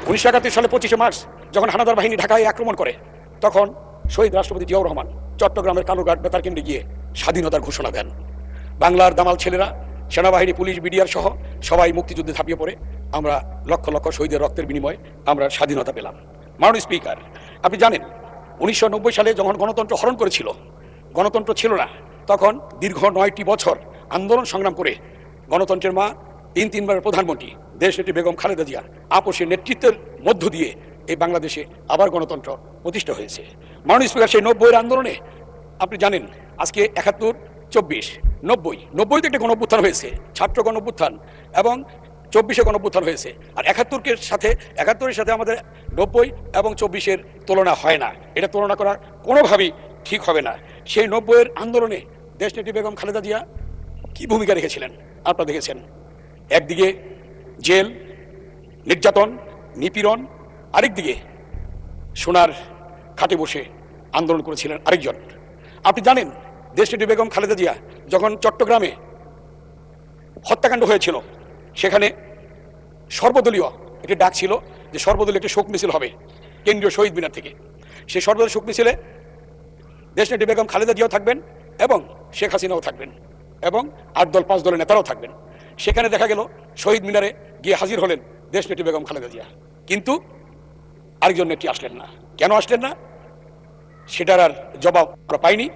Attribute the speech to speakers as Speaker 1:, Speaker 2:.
Speaker 1: 1971 সালে 25শে মার্চ যখন হানাদার বাহিনী ঢাকায় আক্রমণ করে, তখন শহীদ রাষ্ট্রপতি জিয়াউর রহমান চট্টগ্রামের কালুরঘাট বেতার কেন্দ্রে গিয়ে স্বাধীনতার ঘোষণা দেন। বাংলার দামাল ছেলেরা, সেনাবাহিনী, পুলিশ, বিডিআর সহ সবাই মুক্তিযুদ্ধে ঝাঁপিয়ে পড়ে আমরা লক্ষ লক্ষ শহীদের রক্তের বিনিময়ে আমরা স্বাধীনতা পেলাম। মাননীয় স্পিকার, আপনি জানেন 1990 সালে যখন গণতন্ত্র হরণ করেছিল, গণতন্ত্র ছিল না, তখন দীর্ঘ 9টি বছর আন্দোলন সংগ্রাম করে গণতন্ত্রের মা, তিনবারের প্রধানমন্ত্রী দেশনেত্রী বেগম খালেদা জিয়া আপোষের নেতৃত্বের মধ্য দিয়ে এই বাংলাদেশে আবার গণতন্ত্র প্রতিষ্ঠা হয়েছে। মাননীয় স্পিকার, সেই 90-এর আন্দোলনে আপনি জানেন আজকে 71, 24, 90 একটা গণঅভ্যুত্থান হয়েছে, ছাত্র গণঅভ্যুত্থান, এবং 24-এ গণঅভ্যুত্থান হয়েছে। আর 71-এর সাথে আমাদের 90 এবং 24-এর তুলনা হয় না। এটা তুলনা করা কোনোভাবেই ঠিক হবে না। সেই 90-এর আন্দোলনে দেশনেত্রী বেগম খালেদা জিয়া কি ভূমিকা রেখেছিলেন আপনারা দেখেছেন। একদিকে জেল, নির্যাতন, নিপীড়ন, আরেকদিকে সোনার খাটে বসে আন্দোলন করেছিলেন আরেকজন। আপনি জানেন দেশনেত্রী বেগম খালেদা জিয়া যখন চট্টগ্রামে হত্যাকাণ্ড হয়েছিল, সেখানে সর্বদলীয় একটি ডাক ছিল যে সর্বদলীয় একটি শোক মিছিল হবে কেন্দ্রীয় শহীদ মিনার থেকে। সেই সর্বদলীয় শোক মিছিলে দেশনেত্রী বেগম খালেদা জিয়াও থাকবেন এবং শেখ হাসিনাও থাকবেন এবং 8 দল 5 দলের নেতারাও থাকবেন। সেখানে দেখা গেল শহীদ মিনারে গিয়ে হাজির হলেন দেশনেত্রী বেগম খালেদা জিয়া, কিন্তু আরেকজন নেত্রী আসলেন না। কেন আসলেন না সেটার আর জবাব আমরা পাইনি।